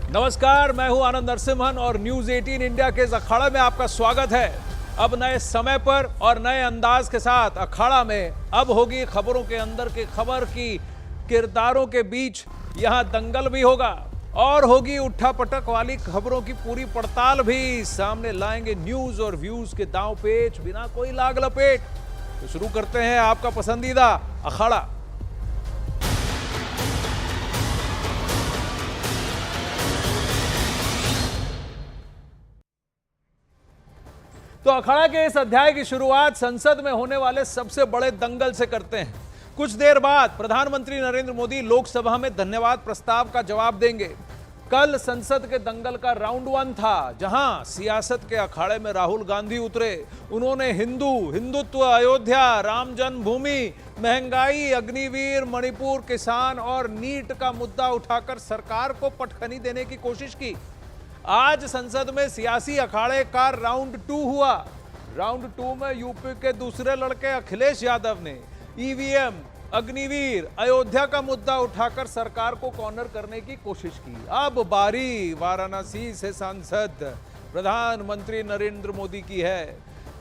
नमस्कार, मैं हूं आनंद नरसिम्हन और न्यूज 18 इंडिया के इस अखाड़ा में आपका स्वागत है। अब नए समय पर और नए अंदाज के साथ अखाड़ा में अब होगी खबरों के अंदर की खबर की किरदारों के बीच यहां दंगल भी होगा और होगी उठा पटक वाली खबरों की पूरी पड़ताल भी। सामने लाएंगे न्यूज और व्यूज के दांव पेच बिना कोई लाग लपेट। तो शुरू करते हैं आपका पसंदीदा अखाड़ा। तो अखाड़ा के इस अध्याय की शुरुआत संसद में होने वाले सबसे बड़े दंगल से करते हैं। कुछ देर बाद प्रधानमंत्री नरेंद्र मोदी लोकसभा में धन्यवाद प्रस्ताव का जवाब देंगे। कल संसद के दंगल का राउंड 1 था, जहां सियासत के अखाड़े में राहुल गांधी उतरे। उन्होंने हिंदुत्व, अयोध्या, राम जन्मभूमि, महंगाई, अग्निवीर, मणिपुर, किसान और नीट का मुद्दा उठाकर सरकार को पटखनी देने की कोशिश की। आज संसद में सियासी अखाड़े का राउंड 2 हुआ। राउंड 2 में यूपी के दूसरे लड़के अखिलेश यादव ने ईवीएम, अग्निवीर, अयोध्या का मुद्दा उठाकर सरकार को कॉर्नर करने की कोशिश की। अब बारी वाराणसी से सांसद प्रधानमंत्री नरेंद्र मोदी की है।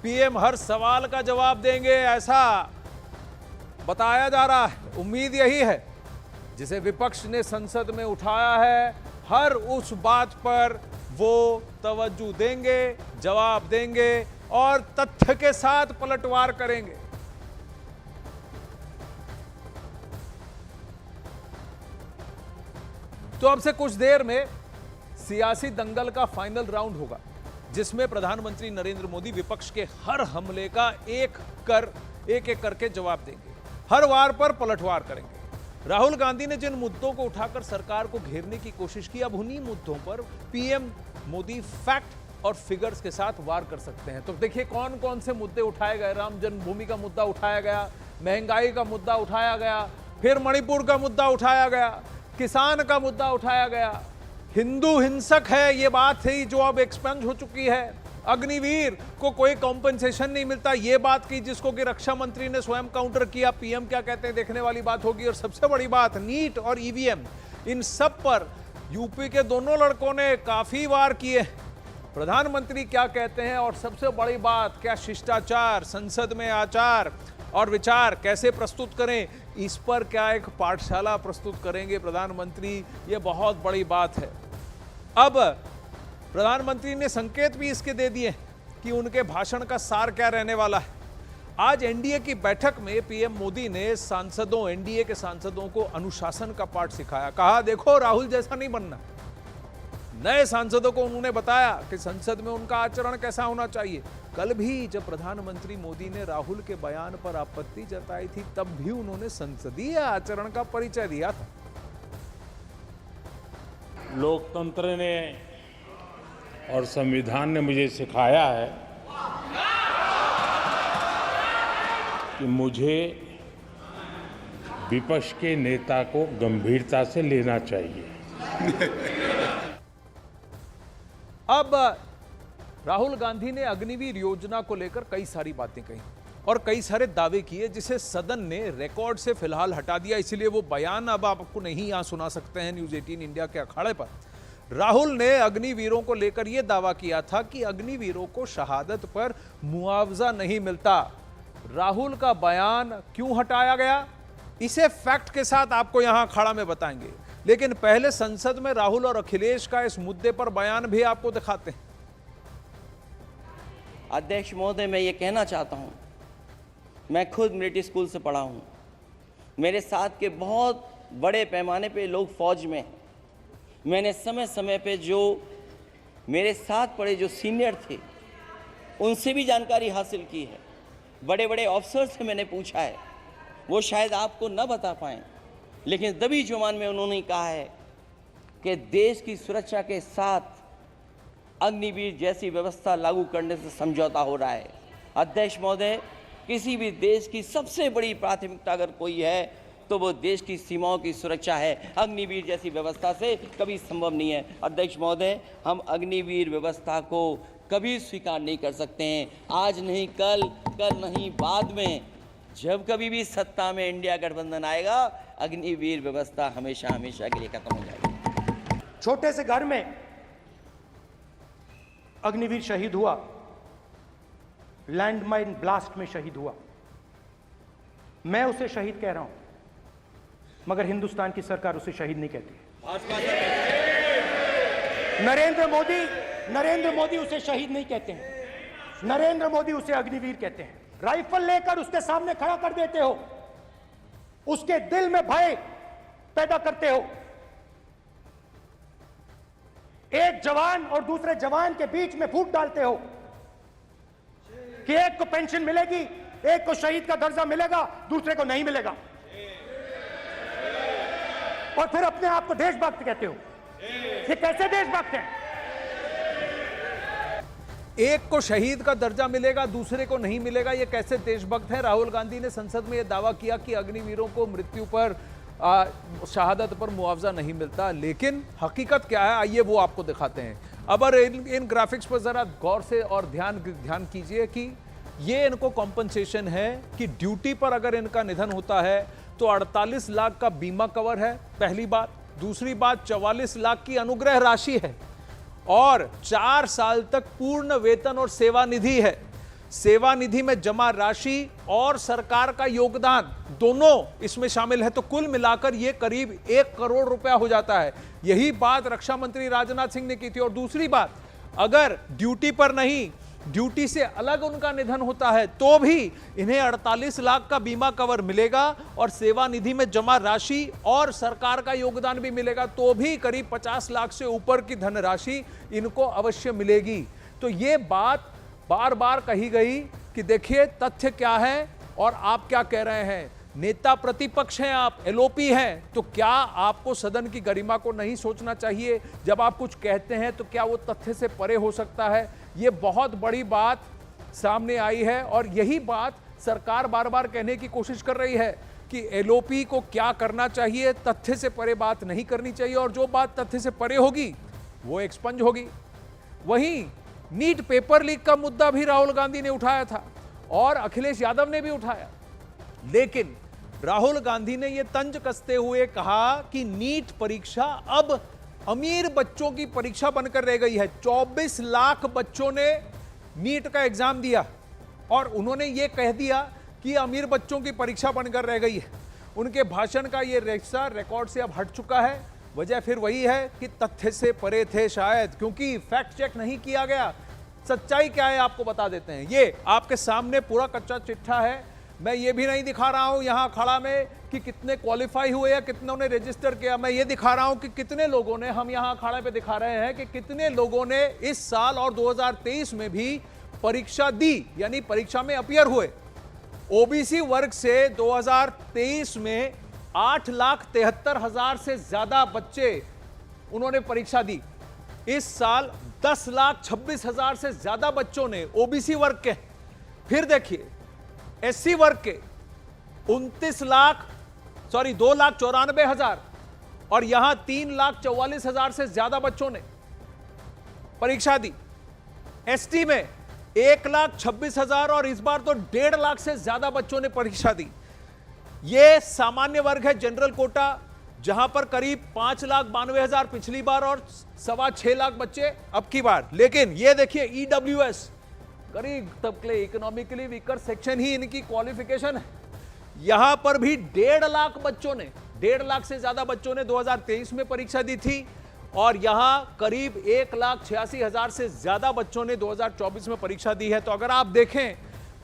पीएम हर सवाल का जवाब देंगे, ऐसा बताया जा रहा है। उम्मीद यही है जिसे विपक्ष ने संसद में उठाया है, हर उस बात पर वो तवज्जो देंगे, जवाब देंगे और तथ्य के साथ पलटवार करेंगे। तो अब से कुछ देर में सियासी दंगल का फाइनल राउंड होगा, जिसमें प्रधानमंत्री नरेंद्र मोदी विपक्ष के हर हमले का एक एक करके जवाब देंगे, हर वार पर पलटवार करेंगे। राहुल गांधी ने जिन मुद्दों को उठाकर सरकार को घेरने की कोशिश की, अब उन्हीं मुद्दों पर पीएम मोदी फैक्ट और फिगर्स के साथ वार कर सकते हैं। तो देखिए कौन कौन से मुद्दे उठाए गए। राम जन्मभूमि का मुद्दा उठाया गया, महंगाई का मुद्दा उठाया गया, फिर मणिपुर का मुद्दा उठाया गया, किसान का मुद्दा उठाया गया, हिंदू हिंसक है ये बात थी जो अब एक्सपेंज हो चुकी है, अग्निवीर को कोई कॉम्पेंसेशन नहीं मिलता ये बात की, जिसको कि रक्षा मंत्री ने स्वयं काउंटर किया। पीएम क्या कहते हैं देखने वाली बात होगी। और सबसे बड़ी बात नीट और ईवीएम, इन सब पर यूपी के दोनों लड़कों ने काफी वार किए। प्रधानमंत्री क्या कहते हैं और सबसे बड़ी बात, क्या शिष्टाचार, संसद में आचार और विचार कैसे प्रस्तुत करें, इस पर क्या एक पाठशाला प्रस्तुत करेंगे प्रधानमंत्री, ये बहुत बड़ी बात है। अब प्रधानमंत्री ने संकेत भी इसके दे दिए कि उनके भाषण का सार क्या रहने वाला है। आज एनडीए की बैठक में पीएम मोदी ने सांसदों, एनडीए के सांसदों को अनुशासन का पाठ सिखाया। कहा देखो राहुल जैसा नहीं बनना। नए सांसदों को उन्होंने बताया कि संसद में उनका आचरण कैसा होना चाहिए। कल भी जब प्रधानमंत्री मोदी ने राहुल के बयान पर आपत्ति जताई थी, तब भी उन्होंने संसदीय आचरण का परिचय दिया था। लोकतंत्र ने और संविधान ने मुझे सिखाया है कि मुझे विपक्ष के नेता को गंभीरता से लेना चाहिए। अब राहुल गांधी ने अग्निवीर योजना को लेकर कई सारी बातें कही और कई सारे दावे किए, जिसे सदन ने रिकॉर्ड से फिलहाल हटा दिया। इसलिए वो बयान अब आपको नहीं यहां सुना सकते हैं न्यूज 18 इंडिया के अखाड़े पर। राहुल ने अग्निवीरों को लेकर यह दावा किया था कि अग्निवीरों को शहादत पर मुआवजा नहीं मिलता। राहुल का बयान क्यों हटाया गया, इसे फैक्ट के साथ आपको यहां अखाड़ा में बताएंगे। लेकिन पहले संसद में राहुल और अखिलेश का इस मुद्दे पर बयान भी आपको दिखाते हैं। अध्यक्ष महोदय, मैं ये कहना चाहता हूं, मैं खुद मिलिट्री स्कूल से पढ़ा हूं। मेरे साथ के बहुत बड़े पैमाने पे लोग फौज में हैं। मैंने समय समय पे जो मेरे साथ पढ़े जो सीनियर थे, उनसे भी जानकारी हासिल की है। बड़े बड़े ऑफिसर से मैंने पूछा है, वो शायद आपको न बता पाएँ, लेकिन दबी जुबान में उन्होंने कहा है कि देश की सुरक्षा के साथ अग्निवीर जैसी व्यवस्था लागू करने से समझौता हो रहा है। अध्यक्ष महोदय, किसी भी देश की सबसे बड़ी प्राथमिकता अगर कोई है तो वो देश की सीमाओं की सुरक्षा है। अग्निवीर जैसी व्यवस्था से कभी संभव नहीं है। अध्यक्ष महोदय, हम अग्निवीर व्यवस्था को कभी स्वीकार नहीं कर सकते हैं। आज नहीं कल, कल नहीं बाद में, जब कभी भी सत्ता में इंडिया गठबंधन आएगा, अग्निवीर व्यवस्था हमेशा हमेशा के लिए खत्म हो जाएगी। छोटे से घर में अग्निवीर शहीद हुआ, लैंडमाइन ब्लास्ट में शहीद हुआ। मैं उसे शहीद कह रहा हूं, मगर हिंदुस्तान की सरकार उसे शहीद नहीं कहती। नरेंद्र मोदी उसे शहीद नहीं कहते हैं, नरेंद्र मोदी उसे अग्निवीर कहते हैं। राइफल लेकर उसके सामने खड़ा कर देते हो, उसके दिल में भय पैदा करते हो। एक जवान और दूसरे जवान के बीच में फूट डालते हो कि एक को पेंशन मिलेगी, एक को शहीद का दर्जा मिलेगा, दूसरे को नहीं मिलेगा, और फिर अपने आप को देशभक्त कहते हो। ये कैसे देशभक्त है? एक को शहीद का दर्जा मिलेगा, दूसरे को नहीं मिलेगा, ये कैसे देशभक्त है? राहुल गांधी ने संसद में यह दावा किया कि अग्निवीरों को मृत्यु पर शहादत पर मुआवजा नहीं मिलता, लेकिन हकीकत क्या है आइए वो आपको दिखाते हैं। अब इन ग्राफिक्स पर जरा गौर से और ध्यान कीजिए कि ये इनको कॉम्पनसेशन है कि ड्यूटी पर अगर इनका निधन होता है तो 48 लाख का बीमा कवर है, पहली बात। दूसरी बात 44 लाख की अनुग्रह राशि है और 4 साल तक पूर्ण वेतन और सेवा निधि है। सेवा निधि में जमा राशि और सरकार का योगदान दोनों इसमें शामिल है, तो कुल मिलाकर यह करीब 1 करोड़ रुपया हो जाता है। यही बात रक्षा मंत्री राजनाथ सिंह ने की थी। और दूसरी बात, अगर ड्यूटी पर नहीं, ड्यूटी से अलग उनका निधन होता है तो भी इन्हें 48 लाख का बीमा कवर मिलेगा और सेवा निधि में जमा राशि और सरकार का योगदान भी मिलेगा, तो भी करीब 50 लाख से ऊपर की धनराशि इनको अवश्य मिलेगी। तो ये बात बार बार कही गई कि देखिए तथ्य क्या है और आप क्या कह रहे हैं। नेता प्रतिपक्ष हैं आप, एलओपी हैं, तो क्या आपको सदन की गरिमा को नहीं सोचना चाहिए? जब आप कुछ कहते हैं तो क्या वो तथ्य से परे हो सकता है? ये बहुत बड़ी बात सामने आई है और यही बात सरकार बार बार कहने की कोशिश कर रही है कि एलओपी को क्या करना चाहिए, तथ्य से परे बात नहीं करनी चाहिए, और जो बात तथ्य से परे होगी वो एक्सपंज होगी। वहीं नीट पेपर लीक का मुद्दा भी राहुल गांधी ने उठाया था और अखिलेश यादव ने भी उठाया, लेकिन राहुल गांधी ने यह तंज कसते हुए कहा कि नीट परीक्षा अब अमीर बच्चों की परीक्षा बनकर रह गई है। 24 लाख बच्चों ने नीट का एग्जाम दिया और उन्होंने यह कह दिया कि अमीर बच्चों की परीक्षा बनकर रह गई है। उनके भाषण का यह हिस्सा रिकॉर्ड से अब हट चुका है। वजह फिर वही है कि तथ्य से परे थे शायद, क्योंकि फैक्ट चेक नहीं किया गया। सच्चाई क्या है आपको बता देते हैं। ये आपके सामने पूरा कच्चा चिट्ठा है। मैं ये भी नहीं दिखा रहा हूं यहां खड़ा में कि कितने क्वालिफाई हुए या कितनों ने रजिस्टर किया। मैं ये दिखा रहा हूं कि कितने लोगों ने, हम यहां खड़े पे दिखा रहे हैं कि कितने लोगों ने इस साल और 2023 में भी परीक्षा दी, यानी परीक्षा में अपीयर हुए। ओबीसी वर्ग से 2023 में 8,73,000 से ज्यादा बच्चे उन्होंने परीक्षा दी। इस साल 10,26,000 से ज्यादा बच्चों ने ओबीसी वर्ग के। फिर देखिए एससी वर्ग के 2,94,000 और यहां 3,44,000 से ज्यादा बच्चों ने परीक्षा दी। एसटी में 1,26,000 और इस बार तो 1.5 लाख से ज्यादा बच्चों ने परीक्षा दी। यह सामान्य वर्ग है, जनरल कोटा, जहां पर करीब 5,92,000 पिछली बार और 6.25 लाख बच्चे अब की बार। लेकिन यह देखिए ईडब्ल्यूएस, गरीब तबके, इकोनॉमिकली वीकर सेक्शन ही इनकी क्वालिफिकेशन है। यहां पर भी 1.5 लाख बच्चों ने, 1.5 लाख से ज्यादा बच्चों ने 2023 में परीक्षा दी थी और यहां करीब 1,86,000 से ज्यादा बच्चों ने 2024 में परीक्षा दी है। तो अगर आप देखें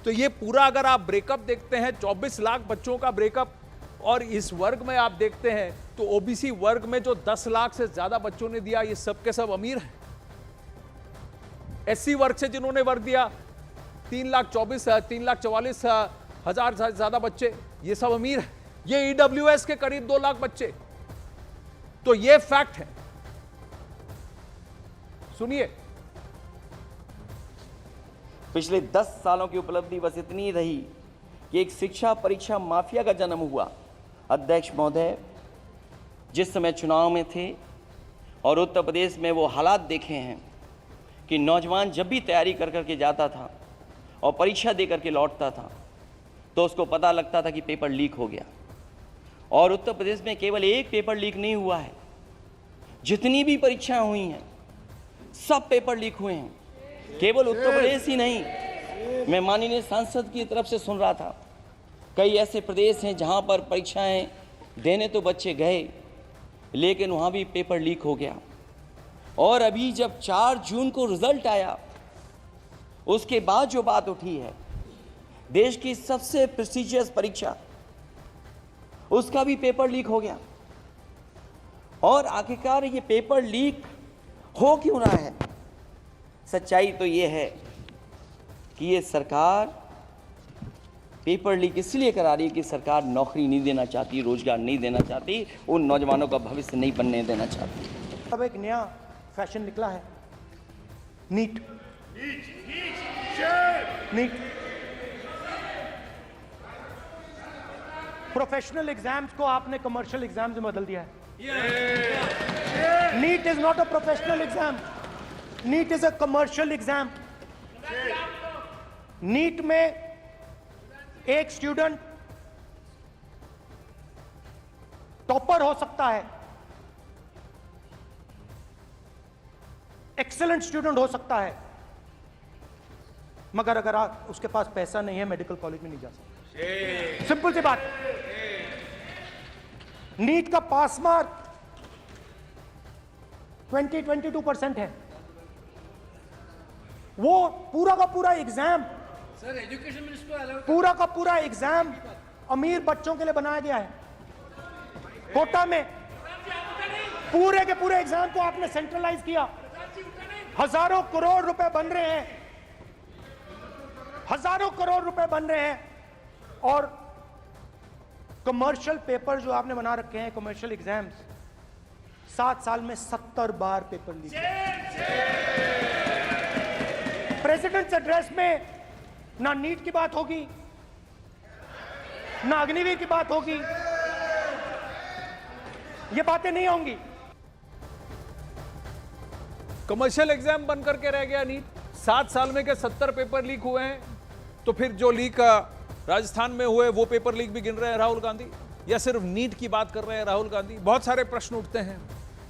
तो ये पूरा, अगर आप ब्रेकअप देखते हैं 24 लाख बच्चों का ब्रेकअप, और इस वर्ग में आप देखते हैं तो ओबीसी वर्ग में जो 10 लाख से ज्यादा बच्चों ने दिया, ये सब के सब अमीर हैं। एससी वर्ग से जिन्होंने वर्ग दिया 3,44,000 से ज्यादा बच्चे, ये सब अमीर हैं। ये ईडब्ल्यूएस के करीब 2 लाख बच्चे। तो ये फैक्ट है। सुनिए। पिछले 10 सालों की उपलब्धि बस इतनी रही कि एक शिक्षा परीक्षा माफिया का जन्म हुआ। अध्यक्ष महोदय, जिस समय चुनाव में थे और उत्तर प्रदेश में वो हालात देखे हैं कि नौजवान जब भी तैयारी कर करके जाता था और परीक्षा दे करके लौटता था तो उसको पता लगता था कि पेपर लीक हो गया। और उत्तर प्रदेश में केवल एक पेपर लीक नहीं हुआ है, जितनी भी परीक्षाएं हुई हैं सब पेपर लीक हुए हैं। केवल उत्तर प्रदेश ही नहीं, मैं माननीय सांसद की तरफ से सुन रहा था, कई ऐसे प्रदेश हैं जहां पर परीक्षाएं देने तो बच्चे गए लेकिन वहां भी पेपर लीक हो गया। और अभी जब 4 जून को रिजल्ट आया उसके बाद जो बात उठी है, देश की सबसे प्रेस्टिजियस परीक्षा उसका भी पेपर लीक हो गया। और आखिरकार ये पेपर लीक हो क्यों रहा है? सच्चाई तो ये है कि ये सरकार पेपर लीक इसलिए करा रही है कि सरकार नौकरी नहीं देना चाहती, रोजगार नहीं देना चाहती, उन नौजवानों का भविष्य नहीं बनने देना चाहती। अब एक नया फैशन निकला है, नीट। प्रोफेशनल एग्जाम्स को आपने कमर्शियल एग्जाम्स में बदल दिया है। NEET is not a professional exam, NEET is a commercial exam. NEET में एक स्टूडेंट टॉपर हो सकता है, एक्सेलेंट स्टूडेंट हो सकता है, मगर अगर उसके पास पैसा नहीं है मेडिकल कॉलेज में नहीं जा सकता। सिंपल सी बात। नीट का पास मार्क 22% है। वो पूरा का पूरा एग्जाम, सर एजुकेशन मिनिस्टर पूरा का पूरा एग्जाम अमीर बच्चों के लिए बनाया गया है। कोटा में पूरे के पूरे एग्जाम को आपने सेंट्रलाइज किया। हजारों करोड़ रुपए बन रहे हैं, हजारों करोड़ रुपए बन रहे हैं। और कमर्शियल पेपर जो आपने बना रखे हैं, कमर्शियल एग्जाम्स, 7 साल में 70 बार पेपर लीक। प्रेसिडेंट्स एड्रेस में ना नीट की बात होगी, ना अग्निवीर की बात होगी, ये बातें नहीं होंगी। कमर्शियल एग्जाम बन करके रह गया नीट। 7 साल में के 70 पेपर लीक हुए हैं। तो फिर जो लीक राजस्थान में हुए वो पेपर लीक भी गिन रहे हैं राहुल गांधी, या सिर्फ नीट की बात कर रहे हैं राहुल गांधी? बहुत सारे प्रश्न उठते हैं।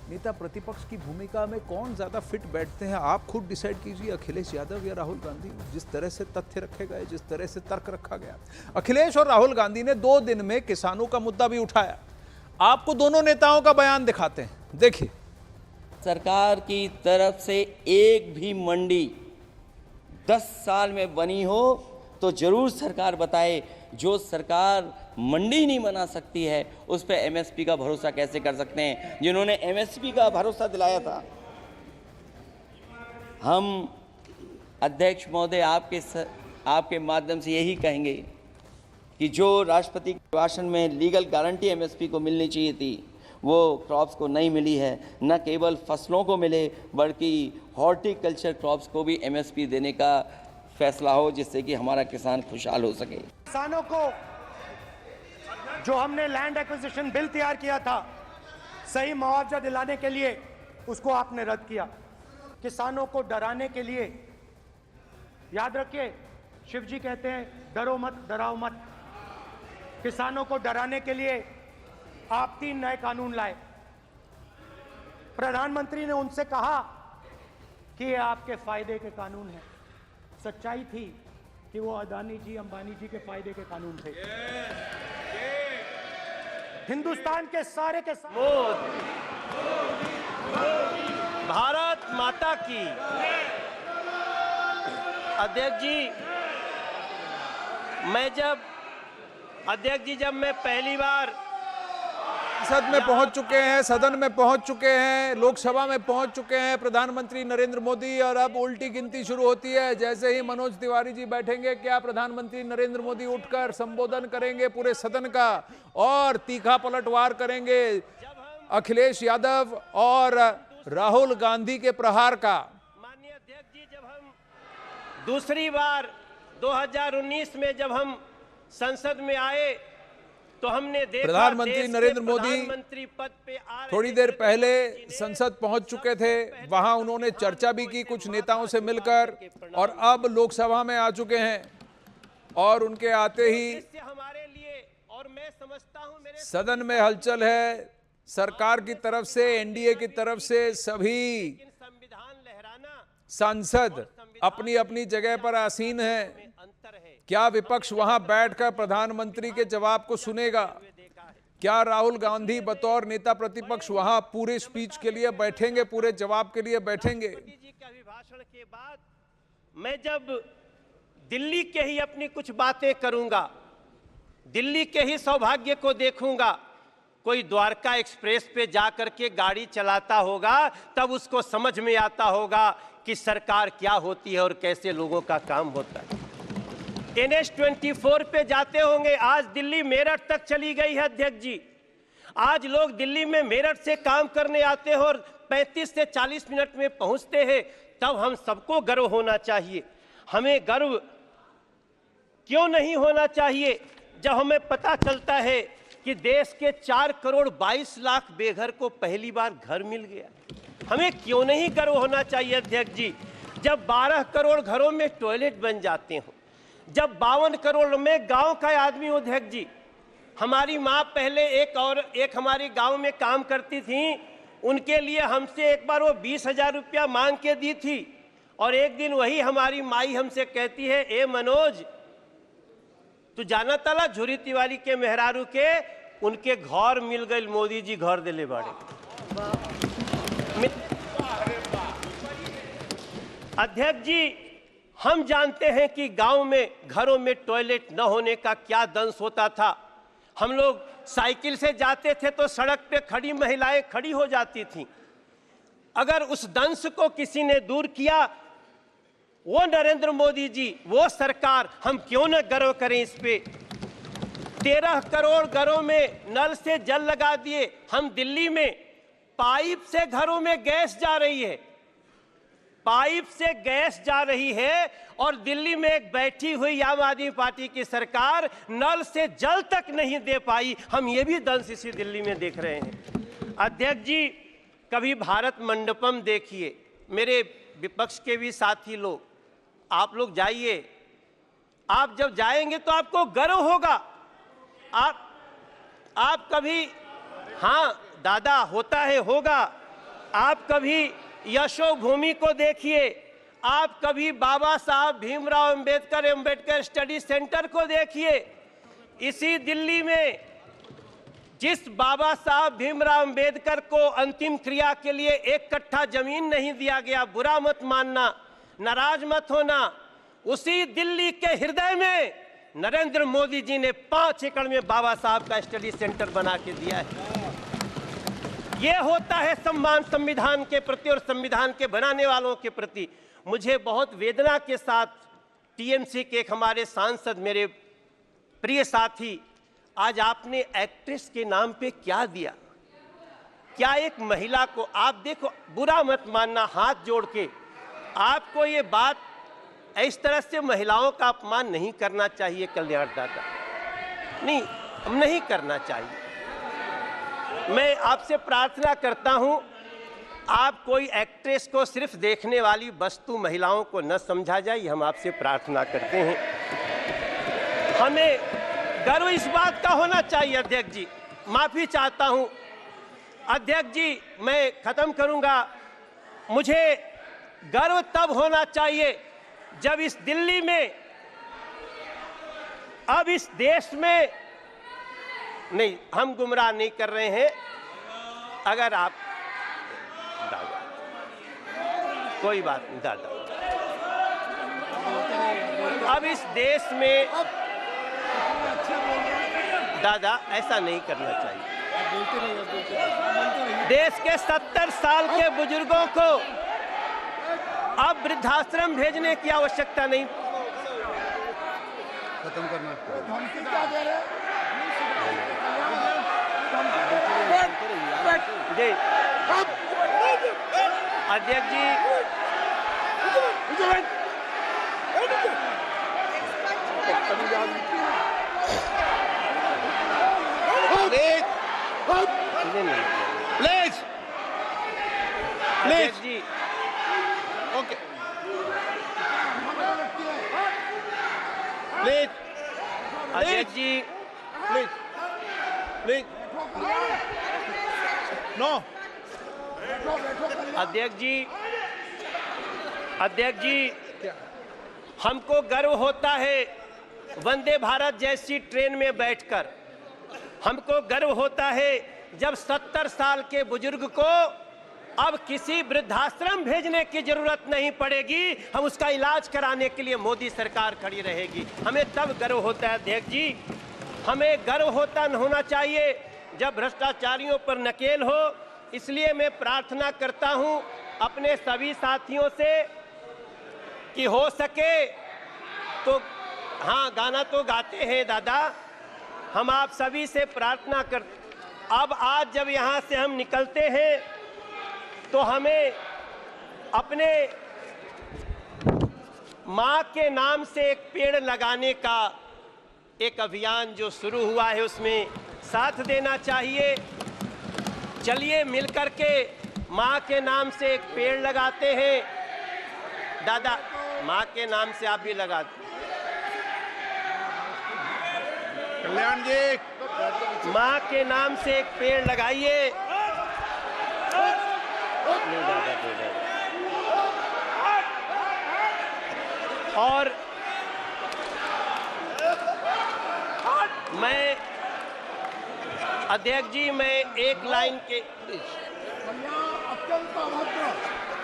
नेता प्रतिपक्ष की भूमिका में कौन ज्यादा फिट बैठते हैं, आप खुद डिसाइड कीजिए, अखिलेश यादव या राहुल गांधी। जिस तरह से तथ्य रखे गए, जिस तरह से तर्क रखा गया, अखिलेश और राहुल गांधी ने 2 दिन में किसानों का मुद्दा भी उठाया। आपको दोनों नेताओं का बयान दिखाते हैं, देखिए। सरकार की तरफ से एक भी मंडी 10 साल में बनी हो तो जरूर सरकार बताए। जो सरकार मंडी नहीं बना सकती है उस पर एमएसपी का भरोसा कैसे कर सकते हैं? जिन्होंने एमएसपी का भरोसा दिलाया था। हम अध्यक्ष महोदय आपके माध्यम से यही कहेंगे कि जो राष्ट्रपति के भाषण में लीगल गारंटी एमएसपी को मिलनी चाहिए थी वो क्रॉप्स को नहीं मिली है। न केवल फसलों को मिले बल्कि हॉर्टिकल्चर क्रॉप्स को भी एमएसपी देने का फैसला हो, जिससे कि हमारा किसान खुशहाल हो सके। किसानों को जो हमने लैंड एक्विजिशन बिल तैयार किया था सही मुआवजा दिलाने के लिए, उसको आपने रद्द किया। किसानों को डराने के लिए, याद रखिए शिव जी कहते हैं डरो मत डराओ मत, किसानों को डराने के लिए आप 3 नए कानून लाए। प्रधानमंत्री ने उनसे कहा कि ये आपके फायदे के कानून हैं। सच्चाई थी कि वो अदानी जी अंबानी जी के फायदे के कानून थे। हिंदुस्तान के सारे के भारत माता की। अध्यक्ष जी, जब मैं पहली बार संसद में पहुंच चुके हैं, सदन में पहुंच चुके हैं, लोकसभा में पहुंच चुके हैं प्रधानमंत्री नरेंद्र मोदी, और अब उल्टी गिनती शुरू होती है। जैसे ही मनोज तिवारी जी बैठेंगे, क्या प्रधानमंत्री नरेंद्र मोदी उठकर संबोधन करेंगे पूरे सदन का और तीखा पलटवार करेंगे अखिलेश यादव और राहुल गांधी के प्रहार का। माननीय अध्यक्ष जी, जब हम दूसरी बार 2019 में जब हम संसद में आए तो हमने देखा प्रधानमंत्री नरेंद्र मोदी पद पे थोड़ी देर पहले संसद पहुंच चुके थे। वहां उन्होंने चर्चा भी की कुछ नेताओं से मिलकर, और अब लोकसभा में आ चुके हैं। और उनके आते ही हमारे लिए, और मैं समझता हूं मेरे सदन में हलचल है, सरकार की तरफ से, एनडीए की तरफ से सभी संविधान लहराना सांसद अपनी अपनी जगह पर आसीन हैं। अंतर है। क्या विपक्ष वहां बैठकर प्रधानमंत्री के जवाब को सुनेगा? क्या राहुल गांधी बतौर नेता प्रतिपक्ष वहां पूरे स्पीच के लिए बैठेंगे, पूरे जवाब के लिए बैठेंगे? मोदी जी के अभिभाषण के बाद मैं जब दिल्ली के ही अपनी कुछ बातें करूंगा, दिल्ली के ही सौभाग्य को देखूंगा, कोई द्वारका एक्सप्रेस पे जाकर के गाड़ी चलाता होगा, तब उसको समझ में आता होगा कि सरकार क्या होती है और कैसे लोगों का काम होता है। NH24 पे जाते होंगे, आज दिल्ली मेरठ तक चली गई है अध्यक्ष जी। आज लोग दिल्ली में मेरठ से काम करने आते हैं और 35 से 40 मिनट में पहुंचते हैं, तब हम सबको गर्व होना चाहिए। हमें गर्व क्यों नहीं होना चाहिए जब हमें पता चलता है कि देश के 4 करोड़ 22 लाख बेघर को पहली बार घर मिल गया? हमें क्यों नहीं गर्व होना चाहिए अध्यक्ष जी जब 12 करोड़ घरों में टॉयलेट बन जाते हो, जब 52 करोड़ में गांव का आदमी हो? अध्यक्ष जी, हमारी माँ पहले एक हमारे गांव में काम करती थी, उनके लिए हमसे एक बार वो 20,000 रुपया मांग के दी थी, और एक दिन वही हमारी माई हमसे कहती है, ए मनोज, तू जाना ताला झुरी तिवारी के मेहरारू के उनके घर मिल गए, मोदी जी घर दिले बाड़े। अध्यक्ष जी, हम जानते हैं कि गांव में घरों में टॉयलेट न होने का क्या दंश होता था। हम लोग साइकिल से जाते थे तो सड़क पे खड़ी महिलाएं खड़ी हो जाती थीं। अगर उस दंश को किसी ने दूर किया, वो नरेंद्र मोदी जी, वो सरकार, हम क्यों न गर्व करें इस पे। 13 करोड़ घरों में नल से जल लगा दिए। हम दिल्ली में पाइप से घरों में गैस जा रही है, पाइप से गैस जा रही है, और दिल्ली में एक बैठी हुई आम आदमी पार्टी की सरकार नल से जल तक नहीं दे पाई। हम ये भी दंश इसी दिल्ली में देख रहे हैं। अध्यक्ष जी, कभी भारत मंडपम देखिए, मेरे विपक्ष के भी साथी लोग, आप लोग जाइए, आप जब जाएंगे तो आपको गर्व होगा। आप कभी, हाँ दादा होता है, होगा, आप कभी यशोभूमि को देखिए, आप कभी बाबा साहब भीमराव अंबेडकर स्टडी सेंटर को देखिए। इसी दिल्ली में जिस बाबा साहब भीमराव अंबेडकर को अंतिम क्रिया के लिए 1 कट्ठा जमीन नहीं दिया गया, बुरा मत मानना, नाराज मत होना, उसी दिल्ली के हृदय में नरेंद्र मोदी जी ने 5 एकड़ में बाबा साहब का स्टडी सेंटर बना के दिया है। यह होता है सम्मान संविधान के प्रति और संविधान के बनाने वालों के प्रति। मुझे बहुत वेदना के साथ टीएमसी के एक हमारे सांसद, मेरे प्रिय साथी, आज आपने एक्ट्रेस के नाम पे क्या दिया? क्या एक महिला को आप देखो, बुरा मत मानना, हाथ जोड़ के, आपको ये बात इस तरह से महिलाओं का अपमान नहीं करना चाहिए कल्याण दादा, नहीं, नहीं करना चाहिए। मैं आपसे प्रार्थना करता हूं, आप कोई एक्ट्रेस को सिर्फ देखने वाली वस्तु महिलाओं को न समझा जाए, हम आपसे प्रार्थना करते हैं। हमें गर्व इस बात का होना चाहिए। अध्यक्ष जी, माफी चाहता हूं। अध्यक्ष जी, मैं खत्म करूंगा। मुझे गर्व तब होना चाहिए जब इस दिल्ली में, अब इस देश में, नहीं, हम गुमराह नहीं कर रहे हैं। अगर आप दादा, कोई बात नहीं दादा, अब इस देश में दादा ऐसा नहीं करना चाहिए। देश के 70 साल के बुजुर्गों को अब वृद्धाश्रम भेजने की आवश्यकता नहीं। खत्म करना जी अध्यक्ष जी, प्लीज अध्यक्ष जी, ओके प्लीज अध्यक्ष जी, प्लीज प्लीज नो। अध्यक्ष जी, हमको गर्व होता है वंदे भारत जैसी ट्रेन में बैठकर। हमको गर्व होता है जब 70 साल के बुजुर्ग को अब किसी वृद्धाश्रम भेजने की जरूरत नहीं पड़ेगी, हम उसका इलाज कराने के लिए मोदी सरकार खड़ी रहेगी। हमें तब गर्व होता है अध्यक्ष जी। हमें गर्व होना चाहिए जब भ्रष्टाचारियों पर नकेल हो। इसलिए मैं प्रार्थना करता हूं अपने सभी साथियों से कि हो सके तो, हाँ गाना तो गाते हैं दादा, हम आप सभी से प्रार्थना कर, अब आज जब यहाँ से हम निकलते हैं तो हमें अपने माँ के नाम से एक पेड़ लगाने का एक अभियान जो शुरू हुआ है उसमें साथ देना चाहिए। चलिए मिलकर के माँ के नाम से एक पेड़ लगाते हैं। दादा, माँ के नाम से आप भी लगा दो। कल्याण जी, माँ के नाम से एक पेड़ लगाइए। और मैं अध्यक्ष जी, मैं एक लाइन के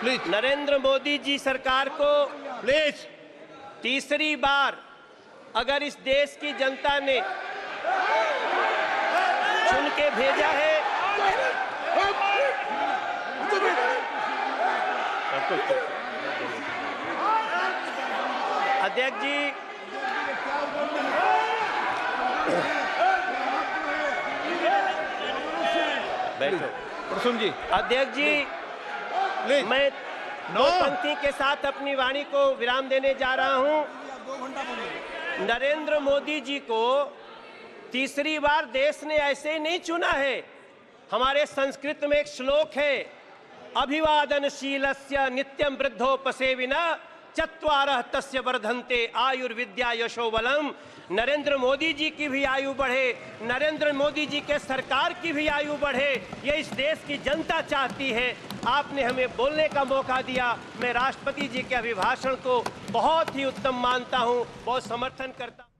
प्लीज नरेंद्र मोदी जी सरकार को प्लीज तीसरी बार अगर इस देश की जनता ने चुन के भेजा है, अध्यक्ष जी, बैठो। प्रसून जी, अध्यक्ष जी, प्लीज मैं नो। दो पंक्ति के साथ अपनी वाणी को विराम देने जा रहा हूं। नरेंद्र मोदी जी को तीसरी बार देश ने ऐसे ही नहीं चुना है। हमारे संस्कृत में एक श्लोक है, अभिवादनशीलस्य नित्यं वृद्धोपसेविना चत्वारः तस्य वर्धन्ते आयुर्विद्या यशो बलम। नरेंद्र मोदी जी की भी आयु बढ़े, नरेंद्र मोदी जी के सरकार की भी आयु बढ़े, ये इस देश की जनता चाहती है। आपने हमें बोलने का मौका दिया। मैं राष्ट्रपति जी के अभिभाषण को बहुत ही उत्तम मानता हूं, बहुत समर्थन करता हूं।